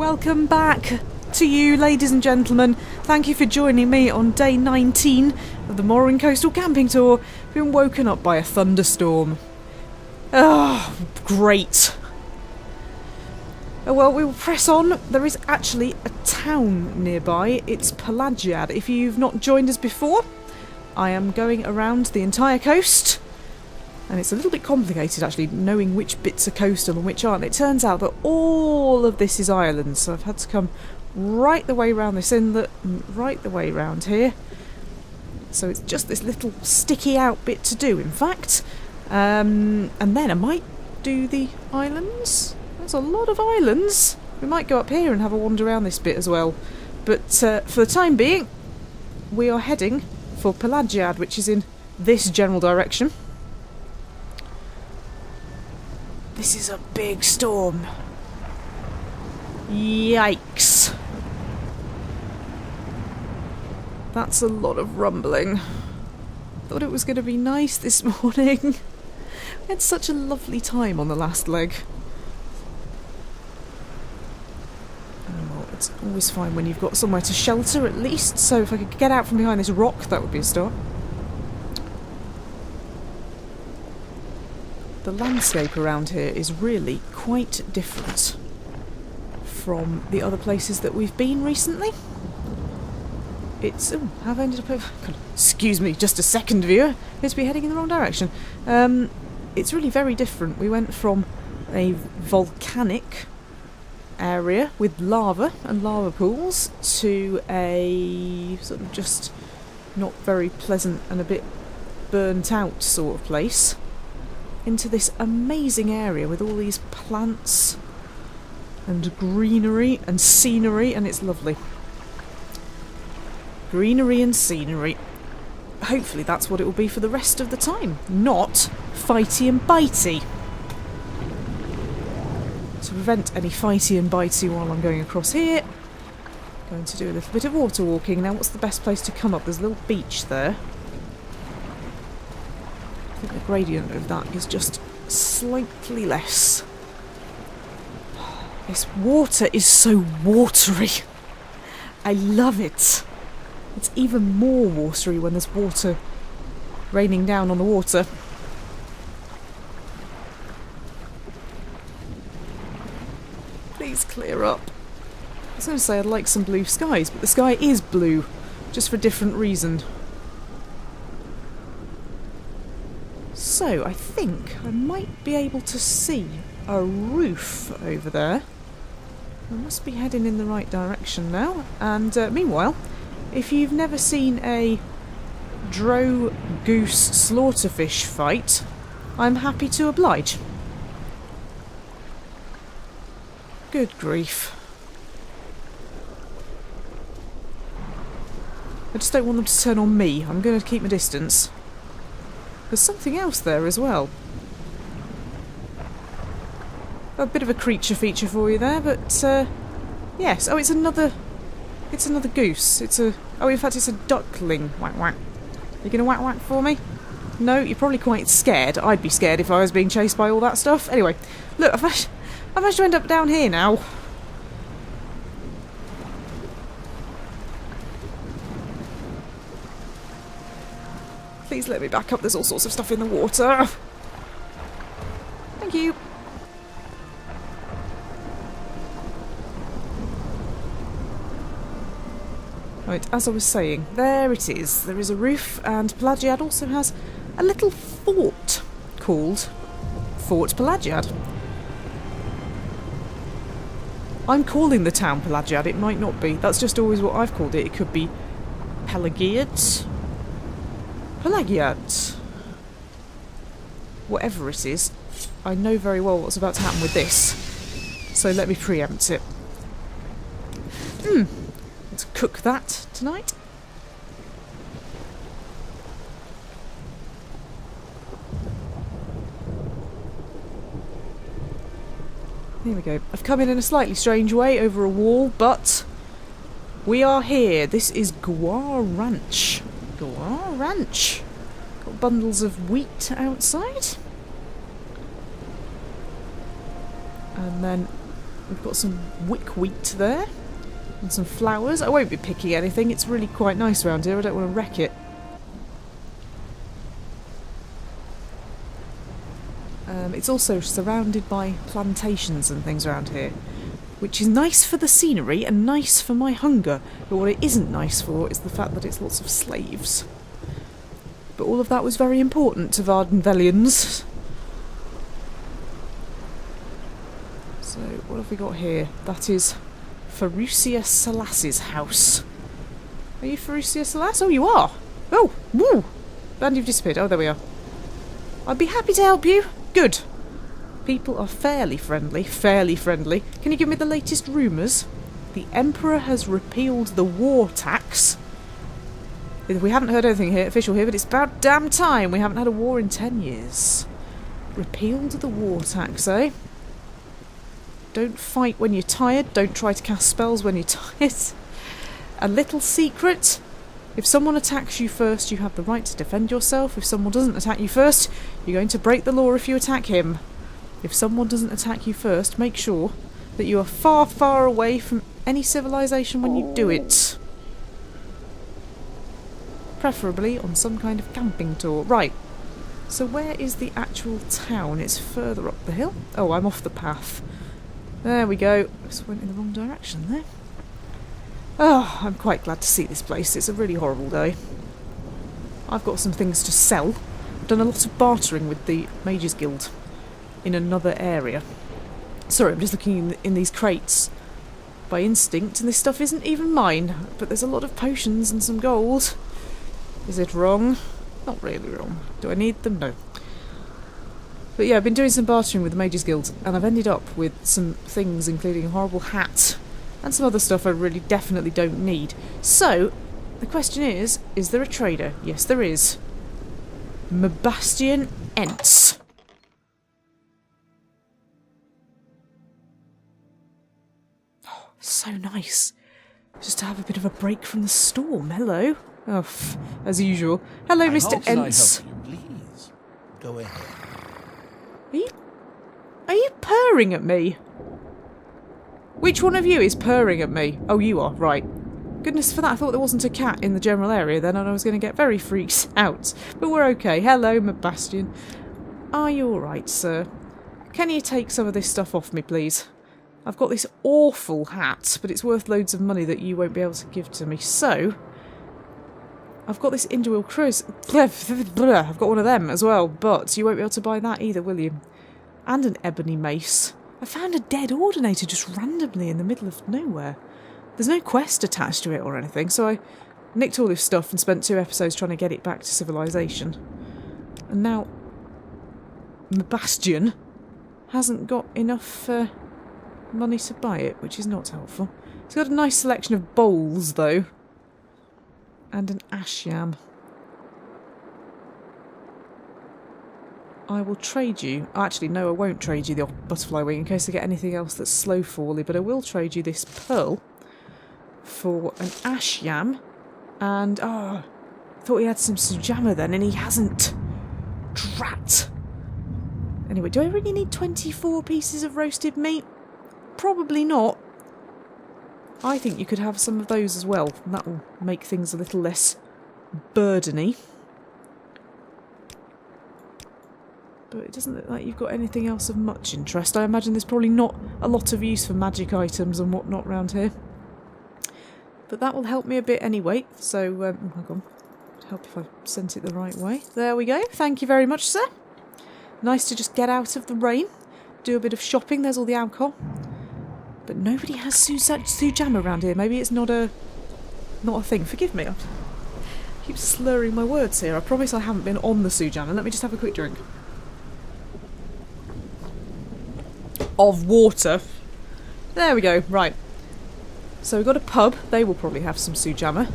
Welcome back to you, ladies and gentlemen. Thank you for joining me on day 19 of the Morrowind Coastal Camping Tour. I've been woken up by a thunderstorm. Oh, great. Oh, well, we will press on. There is actually a town nearby. It's Pelagiad. If you've not joined us before, I am going around the entire coast. And it's a little bit complicated, actually, knowing which bits are coastal and which aren't. It turns out that all of this is islands, so I've had to come right the way around this inlet and right the way around here. So it's just this little sticky out bit to do, in fact. And then I might do the islands. There's a lot of islands. We might go up here and have a wander around this bit as well. But for the time being, we are heading for Pelagiad, which is in this general direction. This is a big storm. Yikes. That's a lot of rumbling. Thought it was going to be nice this morning. We had such a lovely time on the last leg. Oh, well, it's always fine when you've got somewhere to shelter at least, so if I could get out from behind this rock, that would be a start. The landscape around here is really quite different from the other places that we've been recently. It's... oh, have I ended up over... excuse me, just a second, viewer. Appears to be heading in the wrong direction. It's really very different. We went from a volcanic area with lava and lava pools to a sort of just not very pleasant and a bit burnt out sort of place, into this amazing area with all these plants and greenery and scenery, and it's lovely. Greenery and scenery. Hopefully that's what it will be for the rest of the time, not fighty and bitey. To prevent any fighty and bitey while I'm going across here, I'm going to do a little bit of water walking. Now, what's the best place to come up? There's a little beach there. I think the gradient of that is just slightly less. This water is so watery. I love it. It's even more watery when there's water raining down on the water. Please clear up. I was going to say I'd like some blue skies, but the sky is blue, just for a different reason. So, I think I might be able to see a roof over there. I must be heading in the right direction now. And meanwhile, if you've never seen a drow goose slaughterfish fight, I'm happy to oblige. Good grief. I just don't want them to turn on me. I'm going to keep my distance. There's something else there as well. A bit of a creature feature for you there, but yes. Oh, it's another goose. Oh, in fact, it's a duckling. Whack whack. You gonna whack whack for me? No, you're probably quite scared. I'd be scared if I was being chased by all that stuff. Anyway, look, I've managed to end up down here now. Please let me back up, there's all sorts of stuff in the water. Thank you. Right, as I was saying, there it is. There is a roof, and Pelagiad also has a little fort called Fort Pelagiad. I'm calling the town Pelagiad, it might not be. That's just always what I've called it. It could be Pelagiad. Pelagiad. Whatever it is, I know very well what's about to happen with this. So let me preempt it. Let's cook that tonight. Here we go. I've come in a slightly strange way over a wall, but we are here. This is Gwar Ranch. Gwar Ranch. Got bundles of wheat outside. And then We've got some wick wheat there. And some flowers. I won't be picking anything. It's really quite nice around here. I don't want to wreck it. It's also surrounded by plantations and things around here, which is nice for the scenery and nice for my hunger. But what it isn't nice for is the fact that it's lots of slaves. But all of that was very important to Vvardenfellians. So, what have we got here? That is Ferucia Salas's house. Are you Ferucia Salas? Oh, you are! Oh! Woo! And you've disappeared. Oh, there we are. I'd be happy to help you. Good. People are fairly friendly. Fairly friendly. Can you give me the latest rumours? The Emperor has repealed the war tax. We haven't heard anything here, official here, but it's about damn time. We haven't had a war in 10 years. Repealed the war tax, eh? Don't fight when you're tired. Don't try to cast spells when you're tired. A little secret. If someone attacks you first, you have the right to defend yourself. If someone doesn't attack you first, you're going to break the law if you attack him. If someone doesn't attack you first, make sure that you are far, far away from any civilization when you do it. Preferably on some kind of camping tour. Right. So where is the actual town? It's further up the hill. Oh, I'm off the path. There we go. Just went in the wrong direction there. Oh, I'm quite glad to see this place. It's a really horrible day. I've got some things to sell. I've done a lot of bartering with the Mages Guild in another area. Sorry, I'm just looking in these crates by instinct, and this stuff isn't even mine, but there's a lot of potions and some gold. Is it wrong? Not really wrong. Do I need them? No. But yeah, I've been doing some bartering with the Mages Guild, and I've ended up with some things, including a horrible hat and some other stuff I really definitely don't need. So, the question is there a trader? Yes, there is. Mabastian Ents. Oh, so nice. Just to have a bit of a break from the storm. Hello. Oh, as usual. Hello, Mr. Ents. Please, go ahead. Are you purring at me? Which one of you is purring at me? Oh, you are, right. Goodness for that, I thought there wasn't a cat in the general area then, and I was going to get very freaked out. But we're okay. Hello, Mabastian. Are you alright, sir? Can you take some of this stuff off me, please? I've got this awful hat, but it's worth loads of money that you won't be able to give to me. So, I've got this Induil Cruise. I've got one of them as well, but you won't be able to buy that either, will you? And an ebony mace. I found a dead ordinator just randomly in the middle of nowhere. There's no quest attached to it or anything, so I nicked all this stuff and spent 2 episodes trying to get it back to civilization. And now Mabastian hasn't got enough money to buy it, which is not helpful. It's got a nice selection of bowls, though. And an ash yam. I will trade you... Actually, no, I won't trade you the butterfly wing in case I get anything else that's slow-fally, but I will trade you this pearl for an ash yam. And, I thought he had some sujamma then, and he hasn't. Drat. Anyway, do I really need 24 pieces of roasted meat? Probably not. I think you could have some of those as well, and that will make things a little less burdeny. But it doesn't look like you've got anything else of much interest. I imagine there's probably not a lot of use for magic items and whatnot around here. But that will help me a bit anyway, so, hang on. It'd help if I sent it the right way. There we go. Thank you very much, sir. Nice to just get out of the rain, do a bit of shopping. There's all the alcohol. But nobody has sujamma around here. Maybe it's not a thing. Forgive me. I keep slurring my words here. I promise I haven't been on the sujamma. Let me just have a quick drink. Of water. There we go. Right. So we've got a pub. They will probably have some sujamma.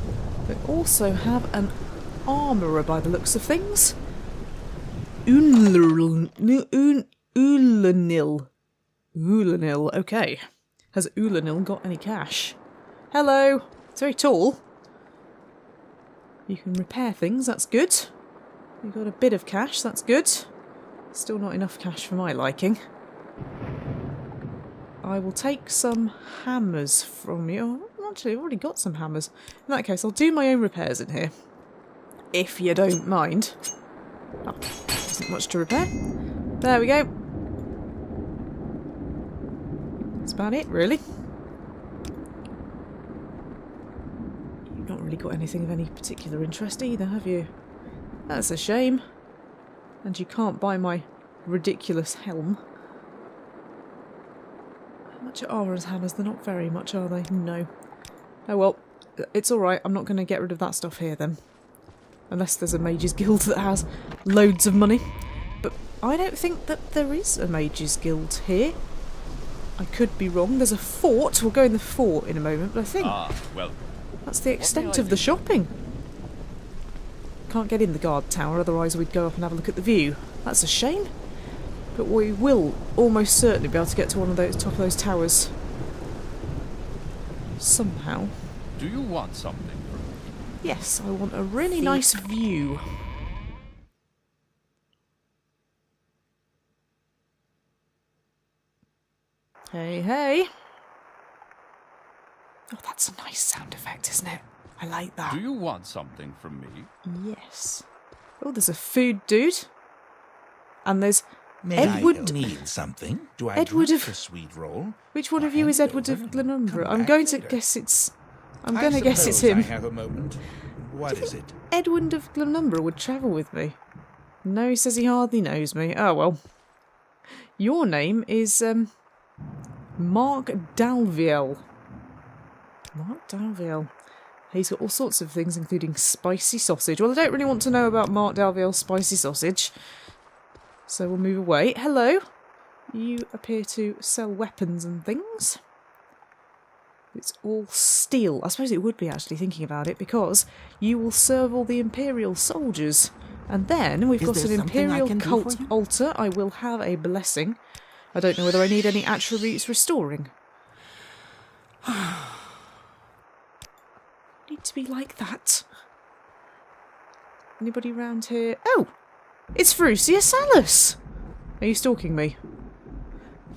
They also have an armourer by the looks of things. Ulanil. Ulanil. Okay. Has Ulanil got any cash? Hello. It's very tall. You can repair things. That's good. You've got a bit of cash. That's good. Still not enough cash for my liking. I will take some hammers from you. Oh, actually, I've already got some hammers. In that case, I'll do my own repairs in here. If you don't mind. Oh, isn't much to repair. There we go. That's about it, really. You've not really got anything of any particular interest either, have you? That's a shame. And you can't buy my ridiculous helm. How much are armour and hammers? They're not very much, are they? No. Oh well, it's alright. I'm not going to get rid of that stuff here then. Unless there's a mages guild that has loads of money. But I don't think that there is a mages guild here. I could be wrong. There's a fort. We'll go in the fort in a moment, but I think well, that's the extent of the shopping. Can't get in the guard tower, otherwise we'd go up and have a look at the view. That's a shame. But we will almost certainly be able to get to one of those top of those towers. Somehow. do you want something from me? Yes, I want a really nice view. Hey, hey. Oh, that's a nice sound effect, isn't it? I like that. Do you want something from me? Yes. Oh, there's a food dude. And there's May Edward. I need something? Do I Edward drink of- a sweet roll? Which one Or of you is hand Edward over of and Glenumbra? come I'm back going to later. guess it's... I'm I going to guess it's suppose him. I have a moment. What is it? Edward of Glenumbra would travel with me. No, he says he hardly knows me. Oh, well. Your name is, Mark Dalviel. Mark Dalviel. He's got all sorts of things, including spicy sausage. Well, I don't really want to know about Mark Dalviel's spicy sausage. So we'll move away. Hello. You appear to sell weapons and things. It's all steel. I suppose it would be, actually, thinking about it, because you will serve all the Imperial soldiers. And then we've Is got there an something I Imperial can do cult for you? altar. I will have a blessing. I don't know whether I need any attributes restoring. Need to be like that. Anybody round here? Oh! It's Frucia Salus! Are you stalking me?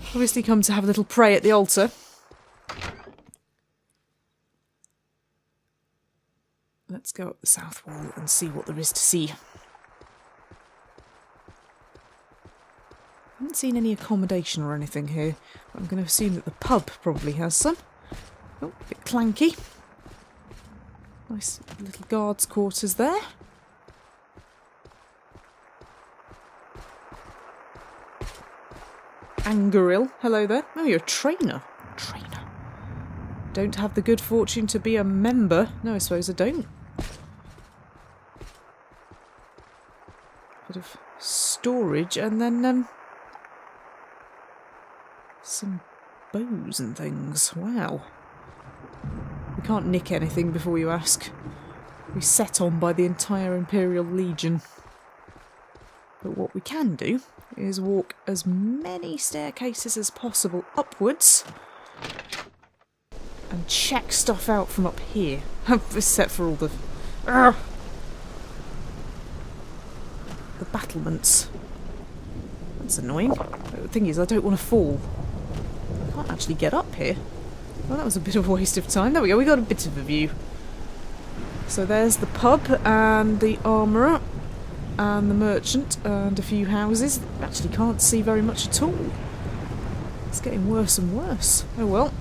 Obviously come to have a little pray at the altar. Let's go up the south wall and see what there is to see. I haven't seen any accommodation or anything here. I'm going to assume that the pub probably has some. Oh, a bit clanky. Nice little guards' quarters there. Angeril, hello there. Oh, you're a trainer. Trainer. Don't have the good fortune to be a member. No, I suppose I don't. Bit of storage and then some bows and things. Wow. We can't nick anything before you ask. We're set on by the entire Imperial Legion. But what we can do is walk as many staircases as possible upwards and check stuff out from up here. Except for all the battlements. That's annoying. The thing is, I don't want to fall. I can't actually get up here. Well, that was a bit of a waste of time. There we go, we got a bit of a view. So there's the pub and the armourer and the merchant and a few houses. Actually can't see very much at all. It's getting worse and worse. Oh well.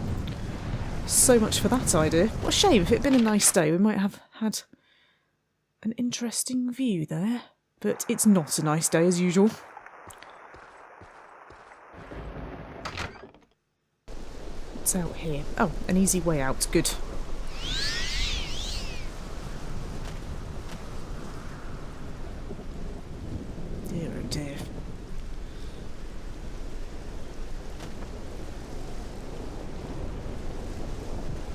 So much for that idea. What a shame. If it had been a nice day, we might have had an interesting view there. But it's not a nice day as usual. What's out here? Oh, an easy way out. Good. Dear oh dear.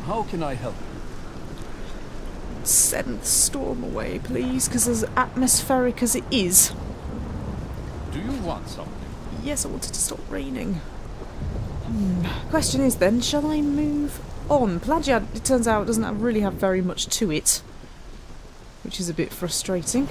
How can I help you? Send the storm away, please, because as atmospheric as it is. Do you want something? Yes, I want it to stop raining. Question is then, shall I move on? Pelagia, it turns out, doesn't really have very much to it, which is a bit frustrating.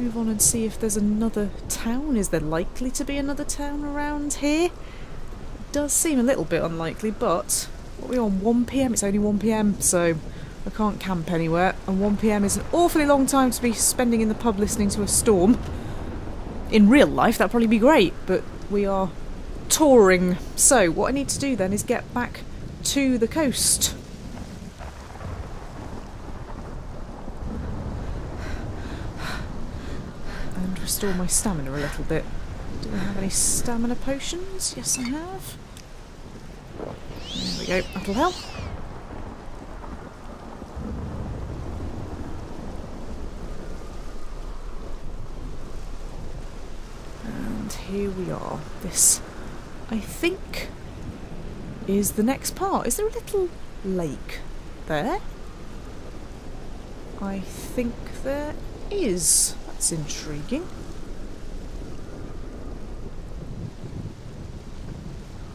move on and see if there's another town. Is there likely to be another town around here? It does seem a little bit unlikely, but what are we on, 1 PM? It's only 1 PM, so I can't camp anywhere, and 1 PM is an awfully long time to be spending in the pub listening to a storm. In real life that'd probably be great, but we are touring. So what I need to do then is get back to the coast. And restore my stamina a little bit. Do I have any stamina potions? Yes, I have. There we go, that'll help. And here we are. This, I think, is the next part. Is there a little lake there? I think there is. That's intriguing.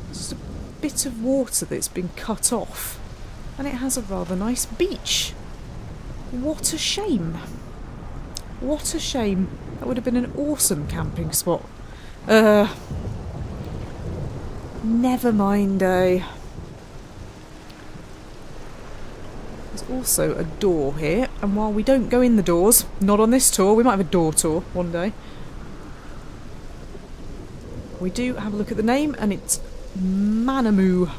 Just a bit of water that's been cut off, and it has a rather nice beach. What a shame. What a shame. That would have been an awesome camping spot. Never mind, eh? There's also a door here, and while we don't go in the doors, not on this tour, we might have a door tour one day, we do have a look at the name, and it's Manamu.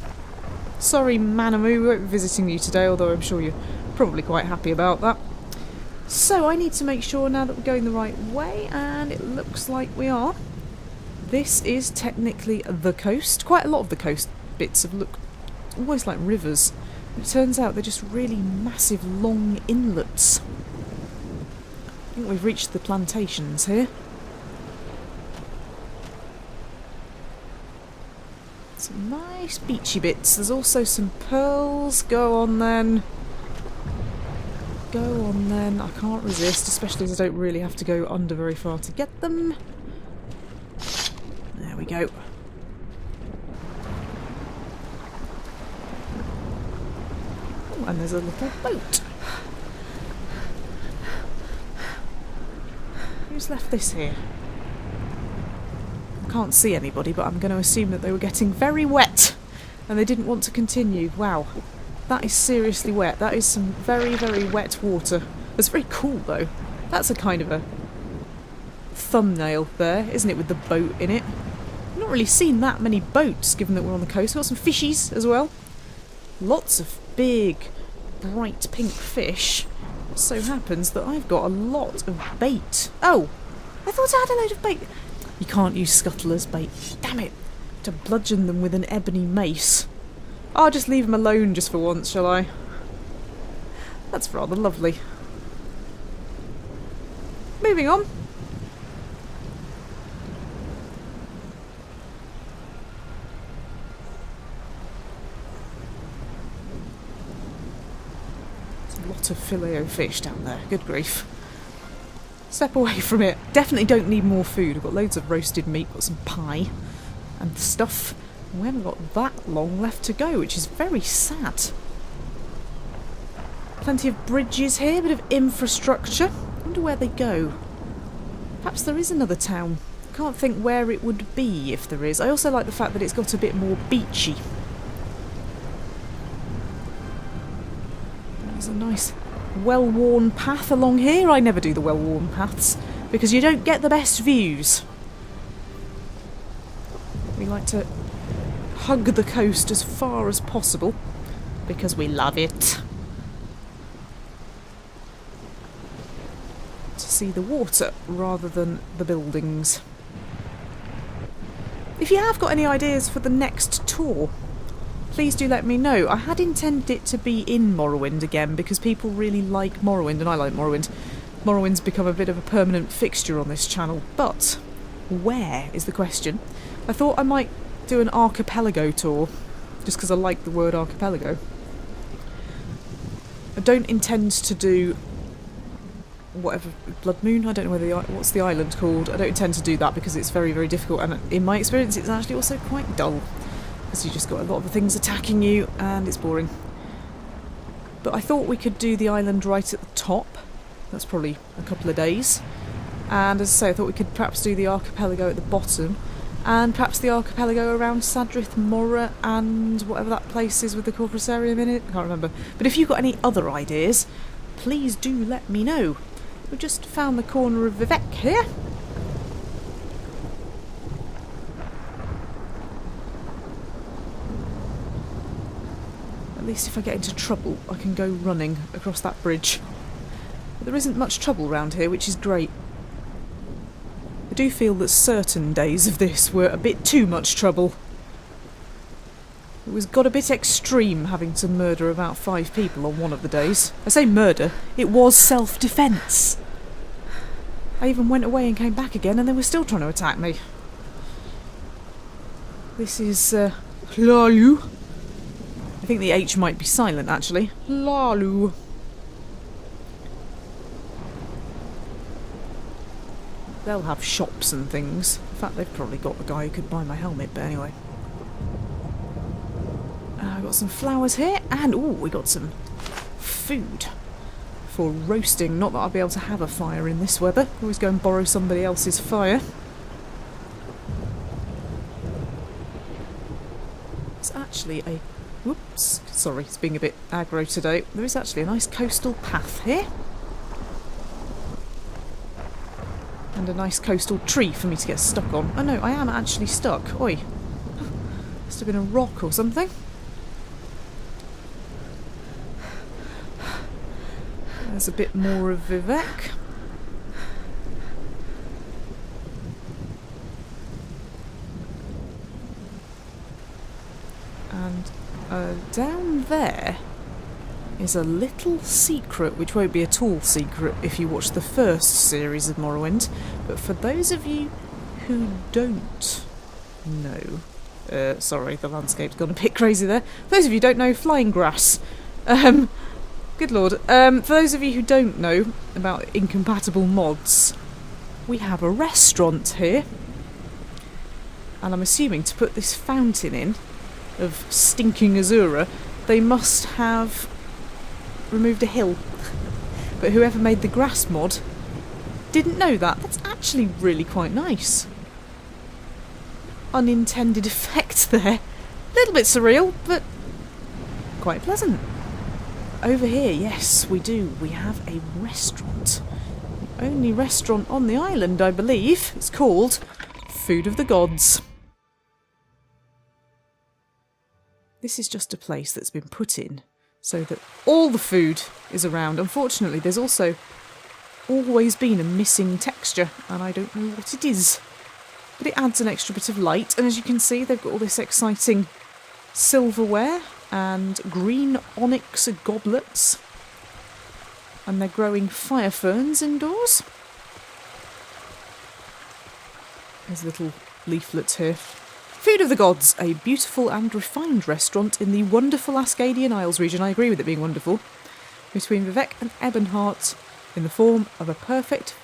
Sorry, Manamu, we won't be visiting you today, although I'm sure you're probably quite happy about that. So I need to make sure now that we're going the right way, and it looks like we are. This is technically the coast. Quite a lot of the coast bits have looked almost like rivers. It turns out they're just really massive long inlets. I think we've reached the plantations here. Some nice beachy bits. There's also some pearls. Go on then. Go on then. I can't resist, especially as I don't really have to go under very far to get them. There we go. Oh, and there's a little boat. Who's left this here? I can't see anybody, but I'm going to assume that they were getting very wet and they didn't want to continue. Wow, that is seriously wet. That is some very, very wet water. It's very cool though. That's a kind of a thumbnail there, isn't it, with the boat in it? I've not really seen that many boats, given that we're on the coast. We've got some fishies as well. Lots of big, bright pink fish. It so happens that I've got a lot of bait. Oh, I thought I had a load of bait. You can't use scuttle as bait. Damn it. To bludgeon them with an ebony mace. I'll just leave them alone just for once, shall I? That's rather lovely. Moving on. There's a lot of filet-o-fish down there. Good grief. Step away from it. Definitely don't need more food. I've got loads of roasted meat, got some pie and stuff. We haven't got that long left to go, which is very sad. Plenty of bridges here, a bit of infrastructure. I wonder where they go. Perhaps there is another town. I can't think where it would be if there is. I also like the fact that it's got a bit more beachy. There's a nice well-worn path along here. I never do the well-worn paths because you don't get the best views. We like to hug the coast as far as possible because we love it. To see the water rather than the buildings. If you have got any ideas for the next tour, please do let me know. I had intended it to be in Morrowind again because people really like Morrowind and I like Morrowind. Morrowind's become a bit of a permanent fixture on this channel, but where is the question? I thought I might do an archipelago tour just because I like the word archipelago. I don't intend to do whatever, Blood Moon, I don't know whether what's the island called. I don't intend to do that because it's very, very difficult, and in my experience it's actually also quite dull because you just got a lot of things attacking you and it's boring. But I thought we could do the island right at the top. That's probably a couple of days. And as I say, I thought we could perhaps do the archipelago at the bottom, and perhaps the archipelago around Sadrith Morra and whatever that place is with the Corpusarium in it. I can't remember. But if you've got any other ideas, please do let me know. We've just found the corner of Vivek here. At least if I get into trouble, I can go running across that bridge. But there isn't much trouble round here, which is great. I do feel that certain days of this were a bit too much trouble. It was got a bit extreme having to murder about 5 people on one of the days. I say murder, it was self-defence. I even went away and came back again and they were still trying to attack me. This is Lalu. I think the H might be silent actually. Lalu. They'll have shops and things. In fact, they've probably got the guy who could buy my helmet, but anyway. I've got some flowers here, and ooh, we got some food for roasting. Not that I'll be able to have a fire in this weather. Always go and borrow somebody else's fire. It's actually a... Whoops, sorry, it's being a bit aggro today. There is actually a nice coastal path here. And a nice coastal tree for me to get stuck on. Oh no, I am actually stuck. Oi. Must have been a rock or something. There's a bit more of Vivek. And down there is a little secret, which won't be at all secret if you watch the first series of Morrowind, but for those of you who don't know... sorry, the landscape's gone a bit crazy there. For those of you who don't know, flying grass. Good lord. For those of you who don't know about incompatible mods, we have a restaurant here, and I'm assuming to put this fountain in, of stinking Azura, they must have removed a hill. But whoever made the grass mod didn't know that. That's actually really quite nice. Unintended effect there. A little bit surreal, but quite pleasant. Over here, yes, we do. We have a restaurant. The only restaurant on the island, I believe. It's called Food of the Gods. This is just a place that's been put in so that all the food is around. Unfortunately, there's also always been a missing texture, and I don't know what it is. But it adds an extra bit of light, and as you can see, they've got all this exciting silverware and green onyx goblets. And they're growing fire ferns indoors. There's little leaflets here. Food of the Gods, a beautiful and refined restaurant in the wonderful Ascadian Isles region. I agree with it being wonderful. Between Vivek and Evansheart, in the form of a perfect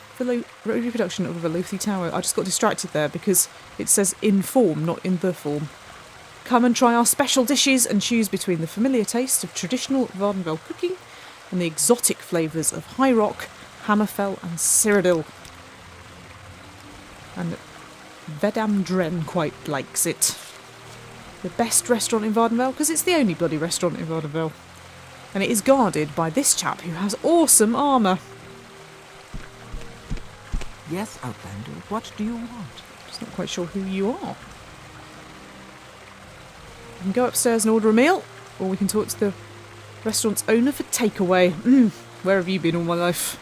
reproduction of a Veluthi Tower. I just got distracted there because it says in form, not in the form. Come and try our special dishes and choose between the familiar taste of traditional Vvardenfell cooking and the exotic flavours of High Rock, Hammerfell and Cyrodiil. And Vedamdren quite likes it. The best restaurant in Vvardenfell, because it's the only bloody restaurant in Vvardenfell. And it is guarded by this chap who has awesome armour. Yes, Outlander, what do you want? Just not quite sure who you are. We can go upstairs and order a meal, or we can talk to the restaurant's owner for takeaway. Where have you been all my life?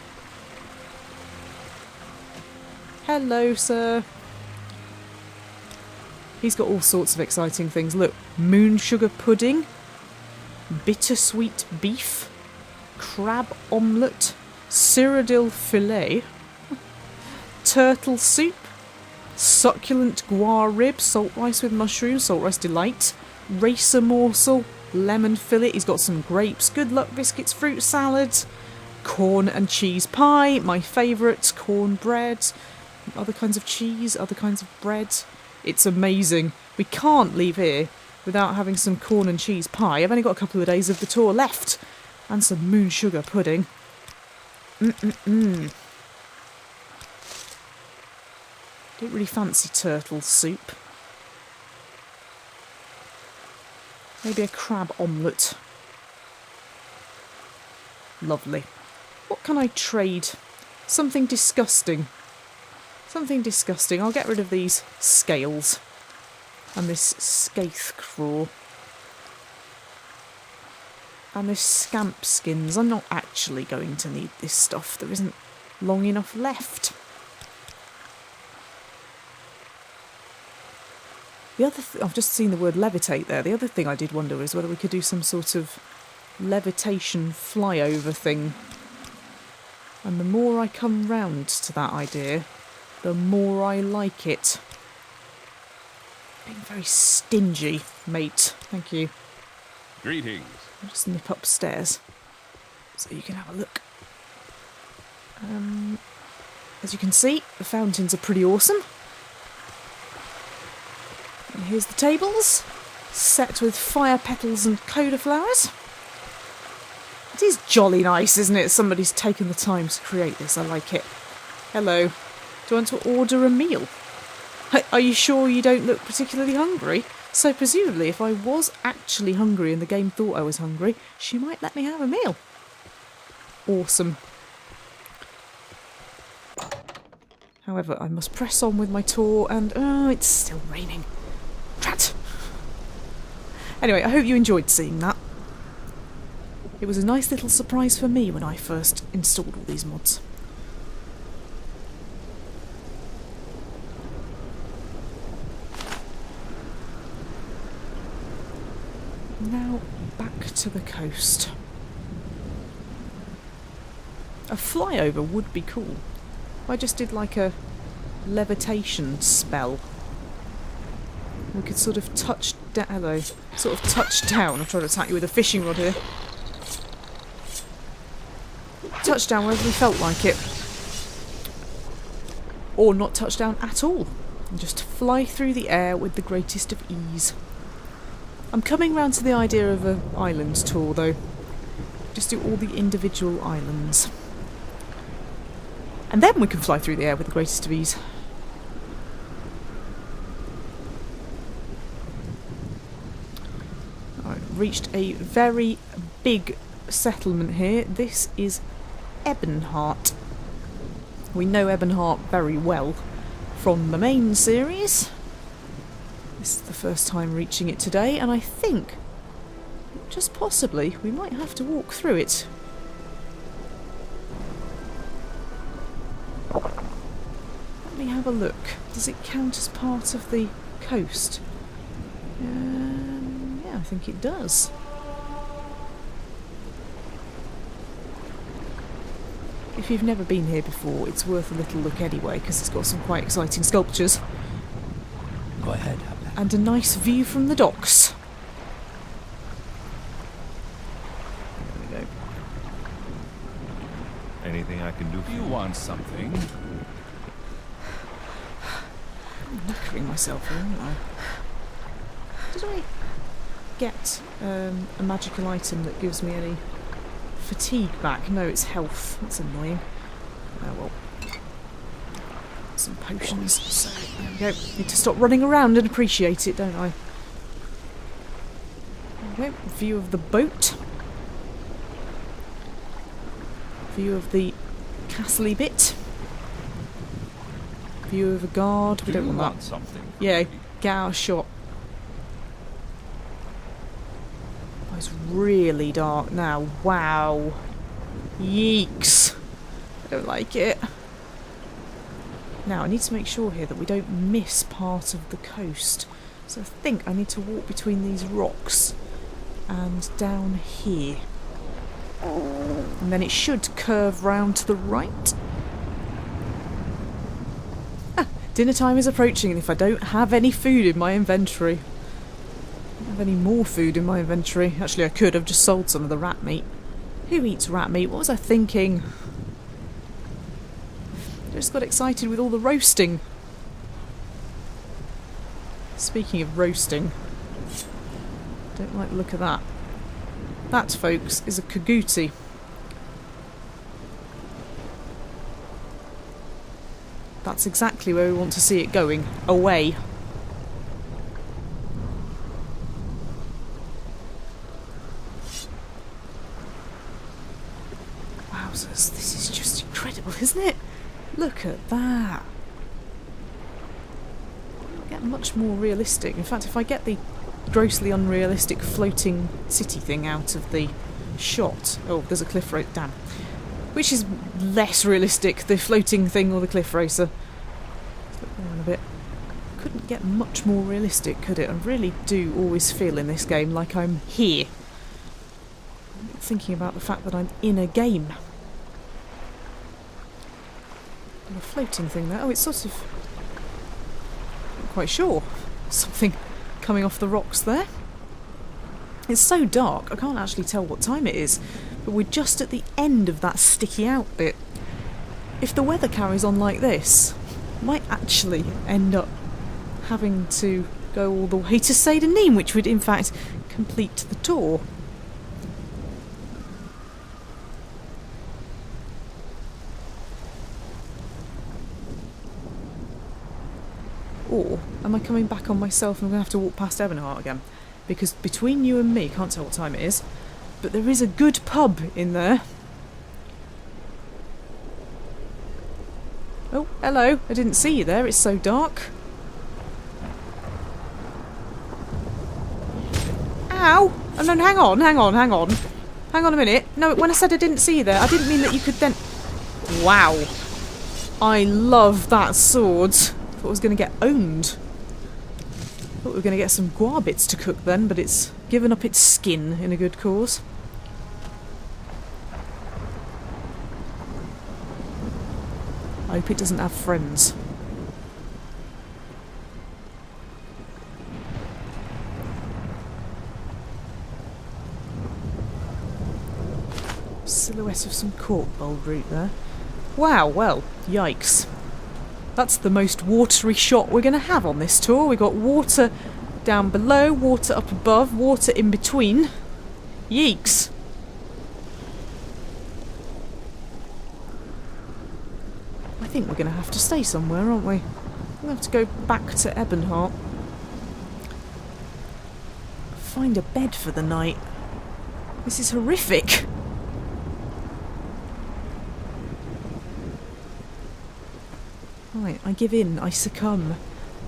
Hello, sir. He's got all sorts of exciting things. Look, moon sugar pudding, bittersweet beef, crab omelette, Cyrodiil fillet, turtle soup, succulent guar rib, salt rice with mushrooms, salt rice delight, racer morsel, lemon fillet. He's got some grapes, good luck biscuits, fruit salad, corn and cheese pie, my favourite, cornbread, other kinds of cheese, other kinds of bread. It's amazing. We can't leave here without having some corn and cheese pie. I've only got a couple of days of the tour left. And some moon sugar pudding. Don't really fancy turtle soup. Maybe a crab omelette. Lovely. What can I trade? Something disgusting. Something disgusting. I'll get rid of these scales. And this skaith craw. And this scamp skins. I'm not actually going to need this stuff. There isn't long enough left. The other I've just seen the word levitate there. The other thing I did wonder was whether we could do some sort of levitation flyover thing. And the more I come round to that idea, the more I like it. Being very stingy, mate. Thank you. Greetings. I'll just nip upstairs so you can have a look. As you can see, the fountains are pretty awesome. And here's the tables, set with fire petals and coda flowers. It is jolly nice, isn't it? Somebody's taken the time to create this. I like it. Hello. Do you want to order a meal? Are you sure you don't look particularly hungry? So presumably, if I was actually hungry and the game thought I was hungry, she might let me have a meal. Awesome. However, I must press on with my tour and... oh, it's still raining. Drat! Anyway, I hope you enjoyed seeing that. It was a nice little surprise for me when I first installed all these mods. Now, back to the coast. A flyover would be cool. I just did like a levitation spell. We could sort of touch down. Hello. Sort of touch down. I'm trying to attack you with a fishing rod here. Touch down wherever we felt like it. Or not touch down at all. And just fly through the air with the greatest of ease. I'm coming round to the idea of an island tour though. Just do all the individual islands. And then we can fly through the air with the greatest of ease. I've reached a very big settlement here. This is Evansheart. We know Evansheart very well from the main series. This is the first time reaching it today, and I think, just possibly, we might have to walk through it. Let me have a look. Does it count as part of the coast? Yeah, I think it does. If you've never been here before, it's worth a little look anyway, because it's got some quite exciting sculptures. Go ahead, Abot. And a nice view from the docks. There we go. Anything I can do for you? Want something? I'm knackering myself here, aren't I? Did I get a magical item that gives me any fatigue back? No, it's health. That's annoying. Oh well. Some potions. So, there we go. Need to stop running around and appreciate it, don't I? There we go. View of the boat. View of the castle-y bit. View of a guard. We don't want that. Something. Yeah, get out a shot. Oh, it's really dark now. Wow. Yeeks. I don't like it. Now, I need to make sure here that we don't miss part of the coast. So I think I need to walk between these rocks and down here. And then it should curve round to the right. Ah, dinner time is approaching, and if I don't have any food in my inventory... I don't have any more food in my inventory. Actually, I could have just sold some of the rat meat. Who eats rat meat? What was I thinking? I just got excited with all the roasting. Speaking of roasting, don't like the look of that. That, folks, is a kagouti. That's exactly where we want to see it going. Away. Wowzers, this is just incredible, isn't it? Look at that. It'll get much more realistic. In fact, if I get the grossly unrealistic floating city thing out of the shot... Oh, there's a cliff racer. Damn. Which is less realistic, the floating thing or the cliff racer? Let's look around a bit. Couldn't get much more realistic, could it? I really do always feel in this game like I'm here. I'm thinking about the fact that I'm in a game. And a floating thing there. Oh, it's sort of... I'm not quite sure. Something coming off the rocks there. It's so dark, I can't actually tell what time it is. But we're just at the end of that sticky out bit. If the weather carries on like this, I might actually end up having to go all the way to Seyda, which would in fact complete the tour. Or am I coming back on myself and I'm going to have to walk past Evansheart again? Because between you and me, can't tell what time it is, but there is a good pub in there. Oh, hello. I didn't see you there. It's so dark. Ow! Oh, no, hang on. Hang on a minute. No, when I said I didn't see you there, I didn't mean that you could then... Wow. I love that sword. Thought I was going to get owned. Thought we were going to get some guarbits to cook then, but it's given up its skin in a good cause. I hope it doesn't have friends. Silhouette of some cork bold root there. Wow, well, yikes. That's the most watery shot we're going to have on this tour. We've got water down below, water up above, water in between. Yeeks. I think we're going to have to stay somewhere, aren't we? We're going to have to go back to Evansheart. Find a bed for the night. This is horrific. Right, I give in, I succumb.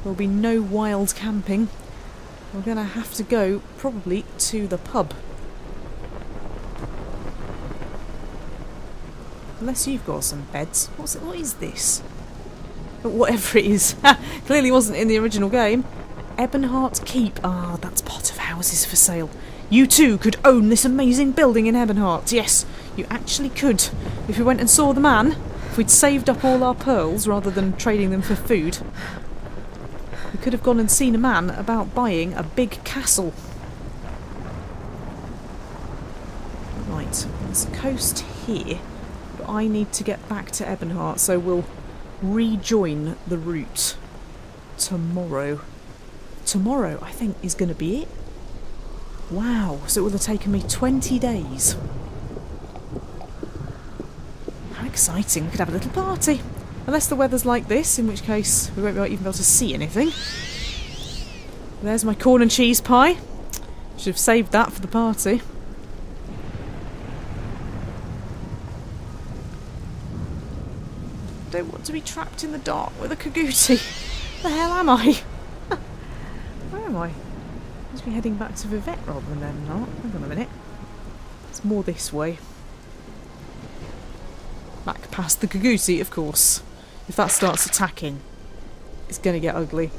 There'll be no wild camping. We're going to have to go, probably, to the pub. Unless you've got some beds. What is this? But whatever it is. Clearly wasn't in the original game. Evansheart Keep. Ah, that's part of houses for sale. You too could own this amazing building in Evansheart. Yes, you actually could. If we went and saw the man, if we'd saved up all our pearls rather than trading them for food, we could have gone and seen a man about buying a big castle. Right, there's a coast here, but I need to get back to Evansheart, so we'll rejoin the route tomorrow. Tomorrow, I think, is going to be it. Wow, so it will have taken me 20 days. How exciting, we could have a little party. Unless the weather's like this, in which case we won't even be able to see anything. There's my corn and cheese pie. Should have saved that for the party. Don't want to be trapped in the dark with a Kaguti. Where the hell am I? Where am I? I must be heading back to Vivette rather than Evansheart. Hang on a minute. It's more this way. Back past the Kaguti, of course. If that starts attacking, it's going to get ugly.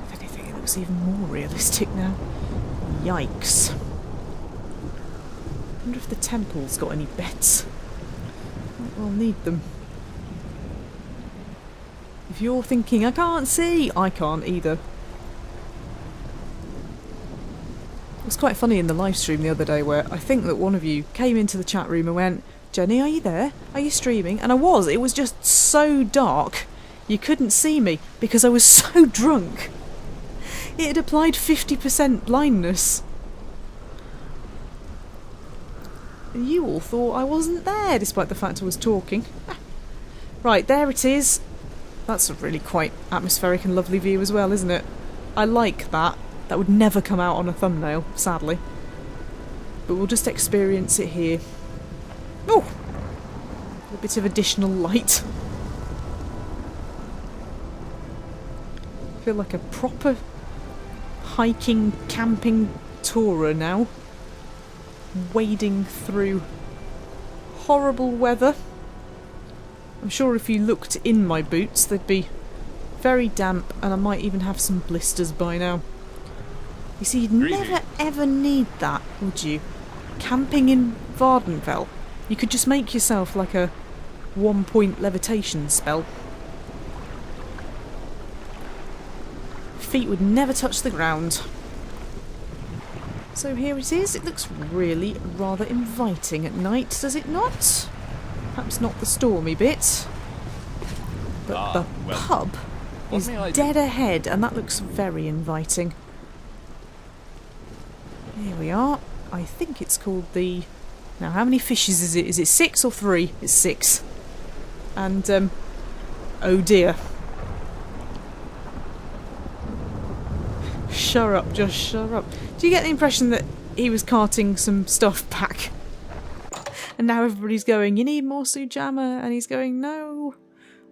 If anything, it looks even more realistic now. Yikes. I wonder if the temple's got any beds. I'll need them. If you're thinking, I can't see, I can't either. It was quite funny in the live stream the other day where I think that one of you came into the chat room and went, Jenny, are you there? Are you streaming? And I was. It was just so dark you couldn't see me because I was so drunk. It had applied 50% blindness. And you all thought I wasn't there, despite the fact I was talking. Right, there it is. That's a really quite atmospheric and lovely view as well, isn't it? I like that. That would never come out on a thumbnail, sadly. But we'll just experience it here. Oh! A bit of additional light. I feel like a proper hiking, camping tourer now. Wading through horrible weather. I'm sure if you looked in my boots, they'd be very damp, and I might even have some blisters by now. You see, you'd never ever need that, would you? Camping in Vvardenfell. You could just make yourself like a 1-point levitation spell. Feet would never touch the ground. So here it is. It looks really rather inviting at night, does it not? Perhaps not the stormy bit. But the pub is dead ahead, and that looks very inviting. Here we are. I think it's called the... Now, how many fishes is it? Is it 6 or 3? It's 6. And, oh dear. Shut up, just shut up. Do you get the impression that he was carting some stuff back? And now everybody's going, you need more sujama, and he's going, no,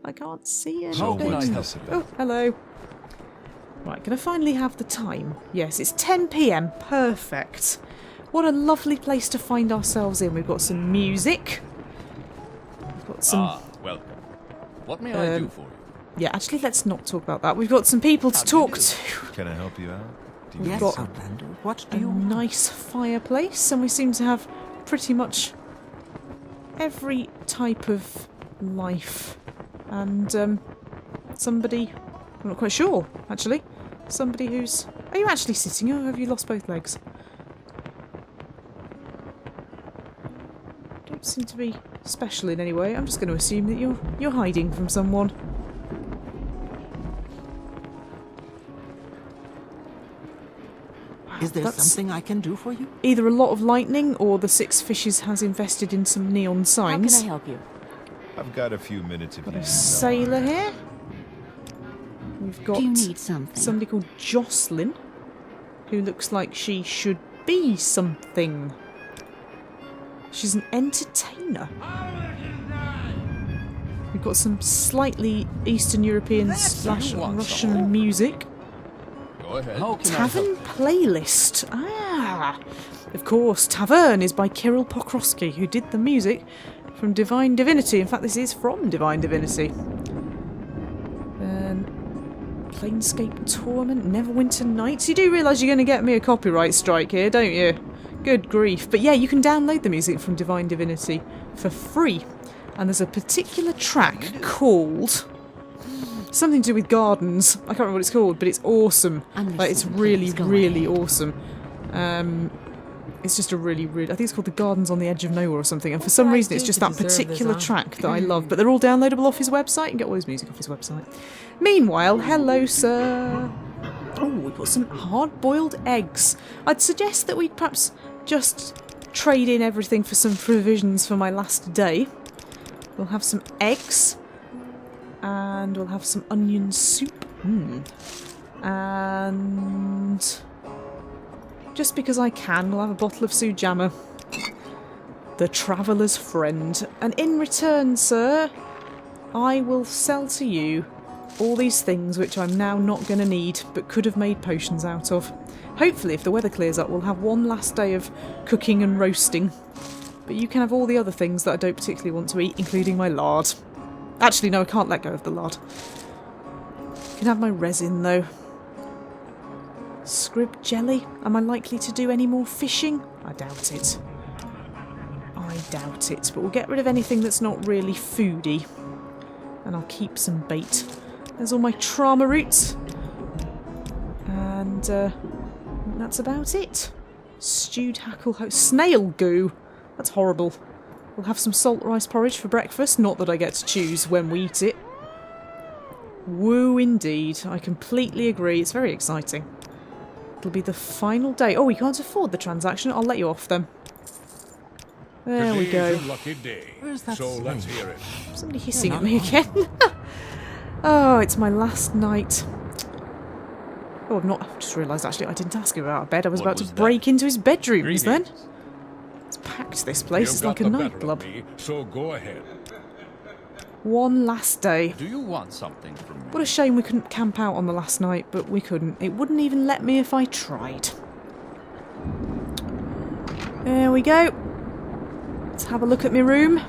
I can't see anything. Oh, hello. Right, can I finally have the time? Yes, it's 10 PM. Perfect. What a lovely place to find ourselves in. We've got some music. We've got some... welcome. What may I do for you? Yeah, actually, let's not talk about that. We've got some people to talk to. Can I help you out? We've got what do a you want? nice fireplace, and we seem to have pretty much every type of life. And somebody, I'm not quite sure, actually. Somebody who's... Are you actually sitting, or have you lost both legs? Don't seem to be special in any way. I'm just going to assume that you're hiding from someone. Is there something I can do for you? Either a lot of lightning, or the 6 fishes has invested in some neon signs. How can I help you? I've got a few minutes if you need Sailor here. We've got Do you need something? somebody called Jocelyn, who looks like she should be something. She's an entertainer. We've got some slightly Eastern European slash Russian music. Go ahead. Tavern playlist. Ah, of course, Tavern is by Kirill Pokrovsky, who did the music from Divine Divinity. In fact, this is from Divine Divinity. Planescape Torment, Neverwinter Nights. You do realise you're going to get me a copyright strike here, don't you? Good grief. But yeah, you can download the music from Divine Divinity for free. And there's a particular track called... something to do with gardens. I can't remember what it's called, but it's awesome. Like, it's really, really awesome. It's just a really, really... I think it's called The Gardens on the Edge of Nowhere or something. And for some reason, it's just that particular track that I love. But they're all downloadable off his website. You can get all his music off his website. Meanwhile, hello, sir. Oh, we've got some hard-boiled eggs. I'd suggest that we perhaps just trade in everything for some provisions for my last day. We'll have some eggs. And we'll have some onion soup. And... just because I can, we'll have a bottle of sujama. The traveller's friend. And in return, sir, I will sell to you all these things which I'm now not going to need, but could have made potions out of. Hopefully, if the weather clears up, we'll have one last day of cooking and roasting. But you can have all the other things that I don't particularly want to eat, including my lard. Actually, no, I can't let go of the lard. You can have my resin, though. Scrib jelly? Am I likely to do any more fishing? I doubt it. I doubt it. But we'll get rid of anything that's not really foody. And I'll keep some bait. There's all my trauma roots. And that's about it. Stewed hackle snail goo. That's horrible. We'll have some salt rice porridge for breakfast. Not that I get to choose when we eat it. Woo indeed. I completely agree. It's very exciting. It'll be the final day. Oh, we can't afford the transaction. I'll let you off then. There we go. Today's a lucky day. Where's that So let's slave? hear it. Somebody hissing at me again. Oh, it's my last night. Oh, I've just realised actually I didn't ask him about bed. I was What about to was that? break into his bedrooms then. Greetings. It's packed, this place. You've It's got like a the better of nightclub. me, so go ahead. One last day. Do you want something from me? What a shame we couldn't camp out on the last night, but we couldn't. It wouldn't even let me if I tried. There we go. Let's have a look at my room.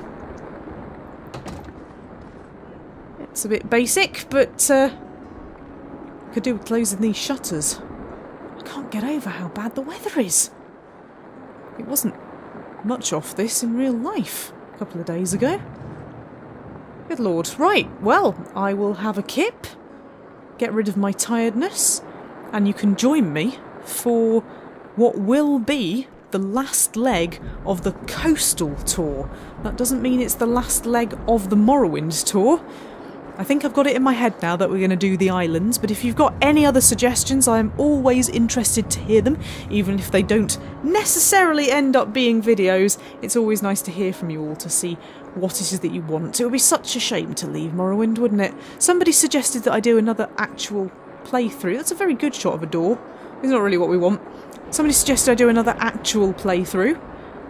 It's a bit basic, but could do with closing these shutters. I can't get over how bad the weather is. It wasn't much off this in real life a couple of days ago. Good lord. Right, well, I will have a kip, get rid of my tiredness, and you can join me for what will be the last leg of the coastal tour. That doesn't mean it's the last leg of the Morrowind tour. I think I've got it in my head now that we're going to do the islands, but if you've got any other suggestions, I am always interested to hear them, even if they don't necessarily end up being videos. It's always nice to hear from you all to see what it is that you want. It would be such a shame to leave Morrowind, wouldn't it? Somebody suggested that I do another actual playthrough. That's a very good shot of a door. It's not really what we want. Somebody suggested I do another actual playthrough.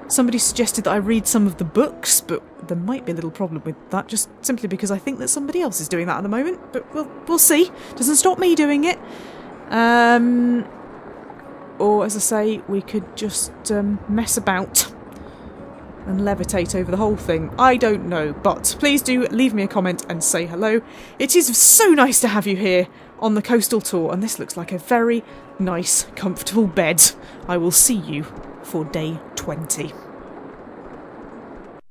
Somebody suggested that I read some of the books, but there might be a little problem with that, just simply because I think that somebody else is doing that at the moment. But we'll see. Doesn't stop me doing it. Or, as I say, we could just mess about and levitate over the whole thing. I don't know, but please do leave me a comment and say hello. It is so nice to have you here on the coastal tour, and this looks like a very nice, comfortable bed. I will see you for day 20.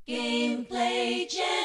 Gameplay Jam.